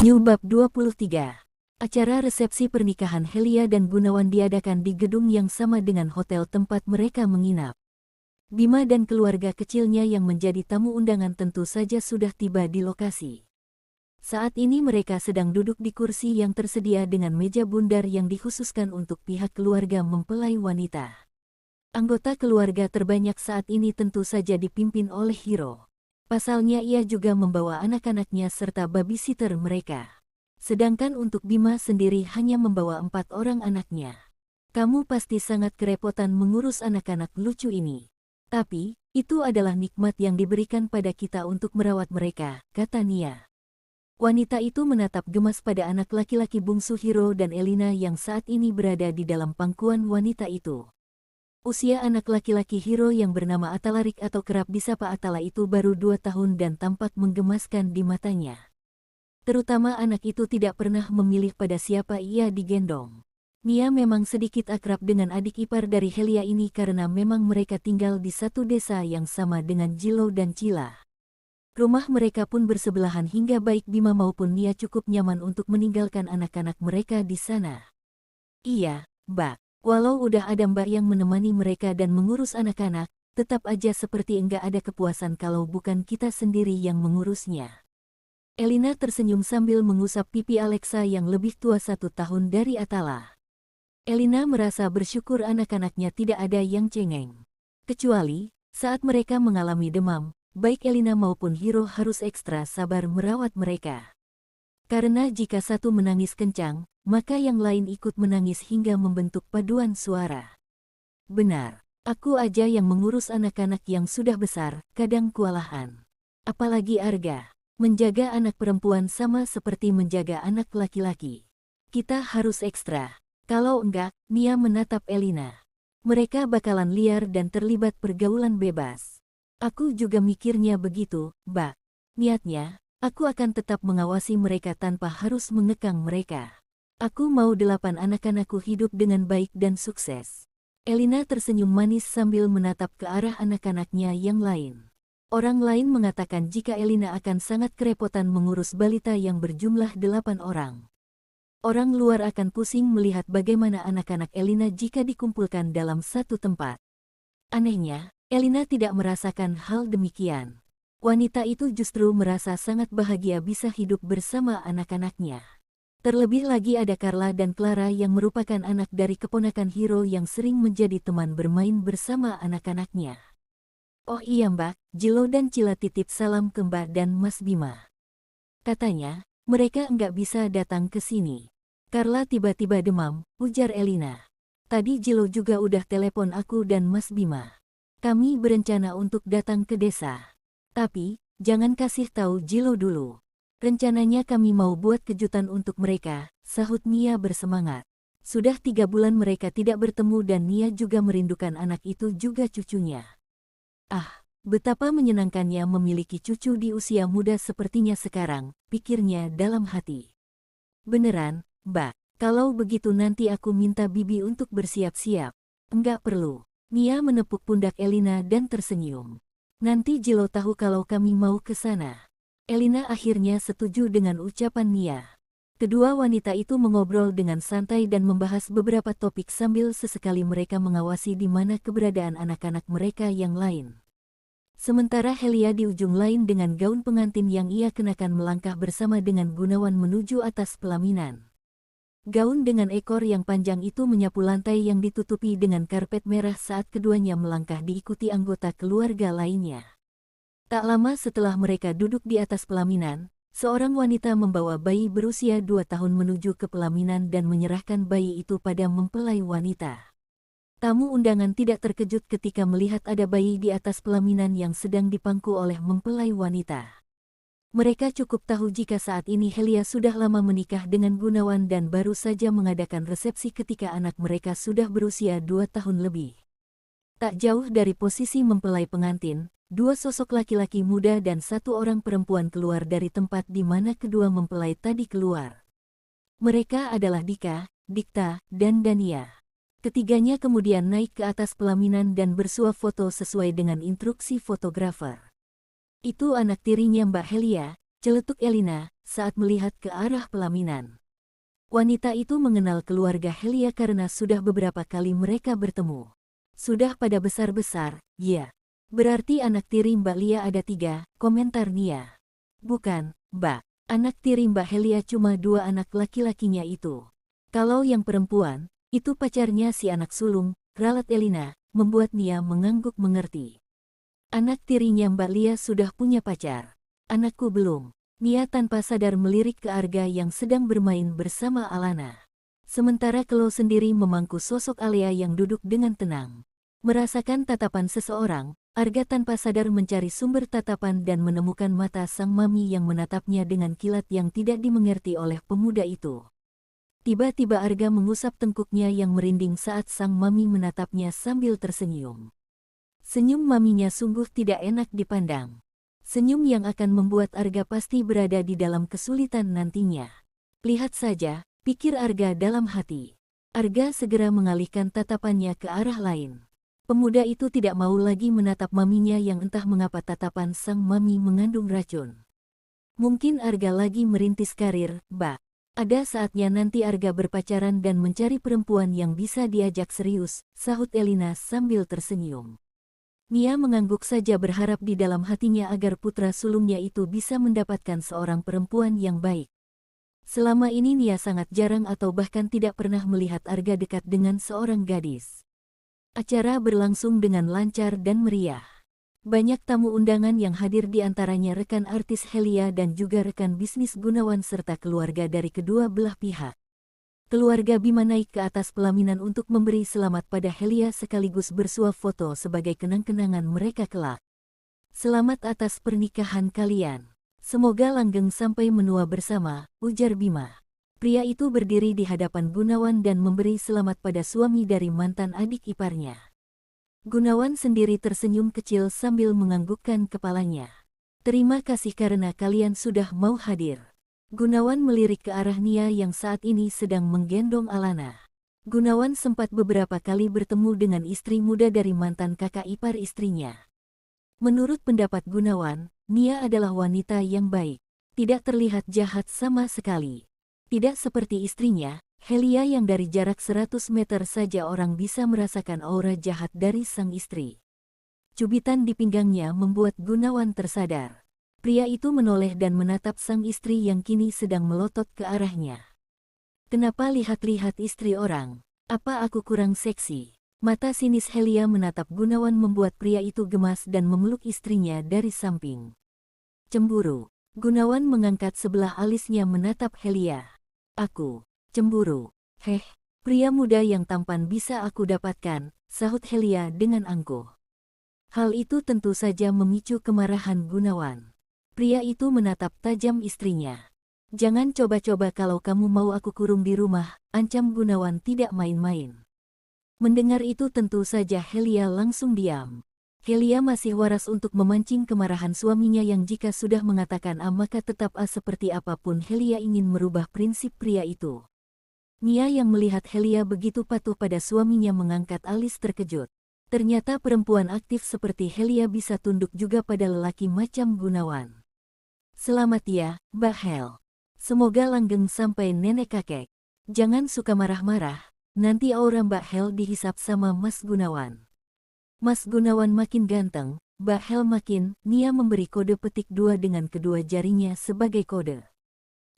New Bab 23. Acara resepsi pernikahan Helia dan Gunawan diadakan di gedung yang sama dengan hotel tempat mereka menginap. Bima dan keluarga kecilnya yang menjadi tamu undangan tentu saja sudah tiba di lokasi. Saat ini mereka sedang duduk di kursi yang tersedia dengan meja bundar yang dikhususkan untuk pihak keluarga mempelai wanita. Anggota keluarga terbanyak saat ini tentu saja dipimpin oleh Hiro. Pasalnya ia juga membawa anak-anaknya serta babysitter mereka. Sedangkan untuk Bima sendiri hanya membawa 4 orang anaknya. Kamu pasti sangat kerepotan mengurus anak-anak lucu ini. Tapi, itu adalah nikmat yang diberikan pada kita untuk merawat mereka, kata Nia. Wanita itu menatap gemas pada anak laki-laki bungsu Hiro dan Elina yang saat ini berada di dalam pangkuan wanita itu. Usia anak laki-laki Hiro yang bernama Atalarik atau kerap disapa Atala itu baru 2 tahun dan tampak menggemaskan di matanya. Terutama anak itu tidak pernah memilih pada siapa ia digendong. Nia memang sedikit akrab dengan adik ipar dari Helia ini karena memang mereka tinggal di satu desa yang sama dengan Jilo dan Cila. Rumah mereka pun bersebelahan hingga baik Bima maupun Nia cukup nyaman untuk meninggalkan anak-anak mereka di sana. Iya, Mbak. Walau udah ada Mbak yang menemani mereka dan mengurus anak-anak, tetap aja seperti enggak ada kepuasan kalau bukan kita sendiri yang mengurusnya. Elina tersenyum sambil mengusap pipi Alexa yang lebih tua 1 tahun dari Atala. Elina merasa bersyukur anak-anaknya tidak ada yang cengeng. Kecuali, saat mereka mengalami demam, baik Elina maupun Hiro harus ekstra sabar merawat mereka. Karena jika satu menangis kencang, maka yang lain ikut menangis hingga membentuk paduan suara. Benar, aku aja yang mengurus anak-anak yang sudah besar, kadang kewalahan. Apalagi Arga, menjaga anak perempuan sama seperti menjaga anak laki-laki. Kita harus ekstra, kalau enggak, Nia menatap Elina. Mereka bakalan liar dan terlibat pergaulan bebas. Aku juga mikirnya begitu, Mbak. Niatnya, aku akan tetap mengawasi mereka tanpa harus mengekang mereka. Aku mau 8 anak-anakku hidup dengan baik dan sukses. Elina tersenyum manis sambil menatap ke arah anak-anaknya yang lain. Orang lain mengatakan jika Elina akan sangat kerepotan mengurus balita yang berjumlah 8 orang. Orang luar akan pusing melihat bagaimana anak-anak Elina jika dikumpulkan dalam satu tempat. Anehnya, Elina tidak merasakan hal demikian. Wanita itu justru merasa sangat bahagia bisa hidup bersama anak-anaknya. Terlebih lagi ada Carla dan Clara yang merupakan anak dari keponakan Hiro yang sering menjadi teman bermain bersama anak-anaknya. Oh iya Mbak, Jilo dan Cila titip salam ke Mbak dan Mas Bima. Katanya, mereka enggak bisa datang ke sini. Carla tiba-tiba demam, ujar Elina. Tadi Jilo juga udah telepon aku dan Mas Bima. Kami berencana untuk datang ke desa. Tapi, jangan kasih tahu Jilo dulu. Rencananya kami mau buat kejutan untuk mereka, sahut Nia bersemangat. Sudah 3 bulan mereka tidak bertemu dan Nia juga merindukan anak itu juga cucunya. Ah, betapa menyenangkannya memiliki cucu di usia muda sepertinya sekarang, pikirnya dalam hati. Beneran, Mbak, kalau begitu nanti aku minta Bibi untuk bersiap-siap. Enggak perlu. Nia menepuk pundak Elina dan tersenyum. Nanti Jilo tahu kalau kami mau ke sana. Elina akhirnya setuju dengan ucapan Nia. Kedua wanita itu mengobrol dengan santai dan membahas beberapa topik sambil sesekali mereka mengawasi di mana keberadaan anak-anak mereka yang lain. Sementara Helia di ujung lain dengan gaun pengantin yang ia kenakan melangkah bersama dengan Gunawan menuju atas pelaminan. Gaun dengan ekor yang panjang itu menyapu lantai yang ditutupi dengan karpet merah saat keduanya melangkah diikuti anggota keluarga lainnya. Tak lama setelah mereka duduk di atas pelaminan, seorang wanita membawa bayi berusia 2 tahun menuju ke pelaminan dan menyerahkan bayi itu pada mempelai wanita. Tamu undangan tidak terkejut ketika melihat ada bayi di atas pelaminan yang sedang dipangku oleh mempelai wanita. Mereka cukup tahu jika saat ini Helia sudah lama menikah dengan Gunawan dan baru saja mengadakan resepsi ketika anak mereka sudah berusia 2 tahun lebih. Tak jauh dari posisi mempelai pengantin, 2 sosok laki-laki muda dan 1 orang perempuan keluar dari tempat di mana kedua mempelai tadi keluar. Mereka adalah Dika, Dikta, dan Dania. Ketiganya kemudian naik ke atas pelaminan dan bersuah foto sesuai dengan instruksi fotografer. Itu anak tirinya Mbak Helia, celetuk Elina, saat melihat ke arah pelaminan. Wanita itu mengenal keluarga Helia karena sudah beberapa kali mereka bertemu. Sudah pada besar-besar, ya. Berarti anak tiri Mbak Lia ada 3, komentar Nia. Bukan, Mbak. Anak tiri Mbak Helia cuma 2 anak laki-lakinya itu. Kalau yang perempuan, itu pacarnya si anak sulung, ralat Elina, membuat Nia mengangguk mengerti. Anak tirinya Mbak Lia sudah punya pacar. Anakku belum. Nia tanpa sadar melirik ke Arga yang sedang bermain bersama Alana. Sementara Kelo sendiri memangku sosok Alia yang duduk dengan tenang. Merasakan tatapan seseorang, Arga tanpa sadar mencari sumber tatapan dan menemukan mata sang mami yang menatapnya dengan kilat yang tidak dimengerti oleh pemuda itu. Tiba-tiba Arga mengusap tengkuknya yang merinding saat sang mami menatapnya sambil tersenyum. Senyum maminya sungguh tidak enak dipandang. Senyum yang akan membuat Arga pasti berada di dalam kesulitan nantinya. Lihat saja, pikir Arga dalam hati. Arga segera mengalihkan tatapannya ke arah lain. Pemuda itu tidak mau lagi menatap maminya yang entah mengapa tatapan sang mami mengandung racun. Mungkin Arga lagi merintis karir, Mbak. Ada saatnya nanti Arga berpacaran dan mencari perempuan yang bisa diajak serius, sahut Elina sambil tersenyum. Nia mengangguk saja berharap di dalam hatinya agar putra sulungnya itu bisa mendapatkan seorang perempuan yang baik. Selama ini Nia sangat jarang atau bahkan tidak pernah melihat Arga dekat dengan seorang gadis. Acara berlangsung dengan lancar dan meriah. Banyak tamu undangan yang hadir di antaranya rekan artis Helia dan juga rekan bisnis Gunawan serta keluarga dari kedua belah pihak. Keluarga Bima naik ke atas pelaminan untuk memberi selamat pada Helia sekaligus bersuah foto sebagai kenang-kenangan mereka kelak. Selamat atas pernikahan kalian. Semoga langgeng sampai menua bersama, ujar Bima. Pria itu berdiri di hadapan Gunawan dan memberi selamat pada suami dari mantan adik iparnya. Gunawan sendiri tersenyum kecil sambil menganggukkan kepalanya. Terima kasih karena kalian sudah mau hadir. Gunawan melirik ke arah Nia yang saat ini sedang menggendong Alana. Gunawan sempat beberapa kali bertemu dengan istri muda dari mantan kakak ipar istrinya. Menurut pendapat Gunawan, Nia adalah wanita yang baik. Tidak terlihat jahat sama sekali. Tidak seperti istrinya, Helia yang dari jarak 100 meter saja orang bisa merasakan aura jahat dari sang istri. Cubitan di pinggangnya membuat Gunawan tersadar. Pria itu menoleh dan menatap sang istri yang kini sedang melotot ke arahnya. Kenapa lihat-lihat istri orang? Apa aku kurang seksi? Mata sinis Helia menatap Gunawan membuat pria itu gemas dan memeluk istrinya dari samping. Cemburu. Gunawan mengangkat sebelah alisnya menatap Helia. Aku cemburu. Heh, pria muda yang tampan bisa aku dapatkan, sahut Helia dengan angkuh. Hal itu tentu saja memicu kemarahan Gunawan. Pria itu menatap tajam istrinya. Jangan coba-coba kalau kamu mau aku kurung di rumah, ancam Gunawan tidak main-main. Mendengar itu tentu saja Helia langsung diam. Helia masih waras untuk memancing kemarahan suaminya yang jika sudah mengatakan A maka tetap A seperti apapun Helia ingin merubah prinsip pria itu. Nia yang melihat Helia begitu patuh pada suaminya mengangkat alis terkejut. Ternyata perempuan aktif seperti Helia bisa tunduk juga pada lelaki macam Gunawan. Selamat ya, Mbak Hel. Semoga langgeng sampai nenek kakek. Jangan suka marah-marah, nanti aura Mbak Hel dihisap sama Mas Gunawan. Mas Gunawan makin ganteng, Mbak Hel makin, Nia memberi kode petik 2 dengan kedua jarinya sebagai kode.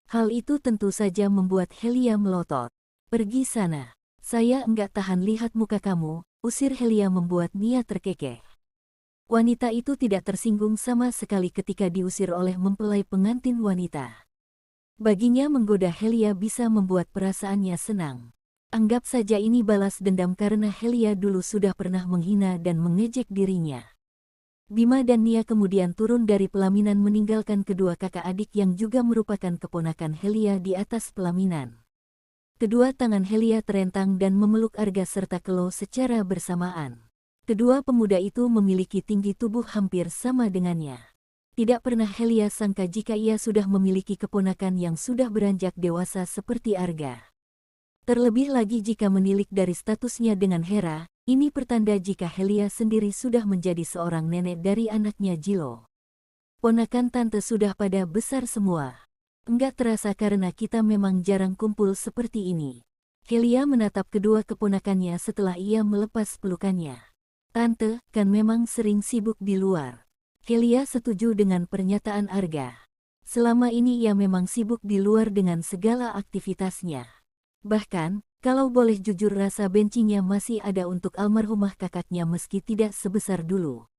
Hal itu tentu saja membuat Helia melotot. Pergi sana. Saya enggak tahan lihat muka kamu, usir Helia membuat Nia terkekeh. Wanita itu tidak tersinggung sama sekali ketika diusir oleh mempelai pengantin wanita. Baginya menggoda Helia bisa membuat perasaannya senang. Anggap saja ini balas dendam karena Helia dulu sudah pernah menghina dan mengejek dirinya. Bima dan Nia kemudian turun dari pelaminan meninggalkan kedua kakak adik yang juga merupakan keponakan Helia di atas pelaminan. Kedua tangan Helia terentang dan memeluk Arga serta Kelo secara bersamaan. Kedua pemuda itu memiliki tinggi tubuh hampir sama dengannya. Tidak pernah Helia sangka jika ia sudah memiliki keponakan yang sudah beranjak dewasa seperti Arga. Terlebih lagi jika menilik dari statusnya dengan Hera, ini pertanda jika Helia sendiri sudah menjadi seorang nenek dari anaknya Jilo. Ponakan tante sudah pada besar semua. Enggak terasa karena kita memang jarang kumpul seperti ini. Helia menatap kedua keponakannya setelah ia melepas pelukannya. Tante, kan memang sering sibuk di luar. Helia setuju dengan pernyataan Arga. Selama ini ia memang sibuk di luar dengan segala aktivitasnya. Bahkan, kalau boleh jujur rasa bencinya masih ada untuk almarhumah kakaknya meski tidak sebesar dulu.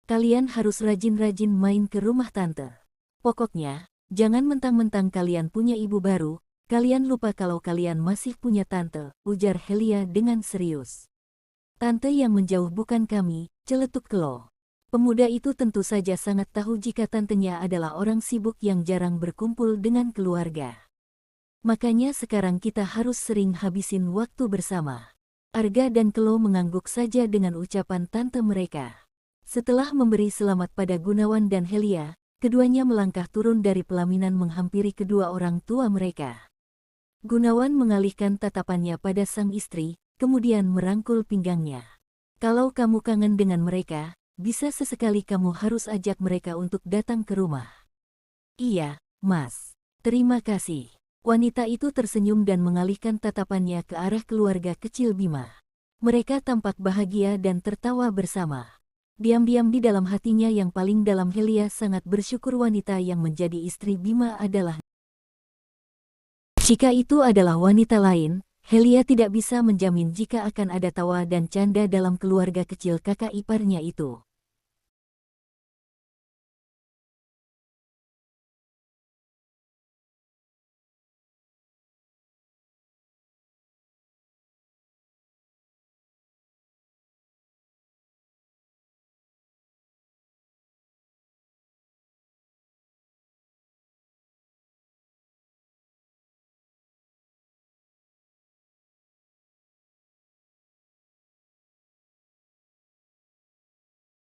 Kalian harus rajin-rajin main ke rumah tante. Pokoknya, jangan mentang-mentang kalian punya ibu baru, kalian lupa kalau kalian masih punya tante, ujar Helia dengan serius. Tante yang menjauh bukan kami, celetuk Klo. Pemuda itu tentu saja sangat tahu jika tantenya adalah orang sibuk yang jarang berkumpul dengan keluarga. Makanya sekarang kita harus sering habisin waktu bersama. Arga dan Klo mengangguk saja dengan ucapan tante mereka. Setelah memberi selamat pada Gunawan dan Helia, keduanya melangkah turun dari pelaminan menghampiri kedua orang tua mereka. Gunawan mengalihkan tatapannya pada sang istri, kemudian merangkul pinggangnya. Kalau kamu kangen dengan mereka, bisa sesekali kamu harus ajak mereka untuk datang ke rumah. Iya, Mas. Terima kasih. Wanita itu tersenyum dan mengalihkan tatapannya ke arah keluarga kecil Bima. Mereka tampak bahagia dan tertawa bersama. Diam-diam di dalam hatinya yang paling dalam Helia sangat bersyukur wanita yang menjadi istri Bima adalah. Jika itu adalah wanita lain, Helia tidak bisa menjamin jika akan ada tawa dan canda dalam keluarga kecil kakak iparnya itu.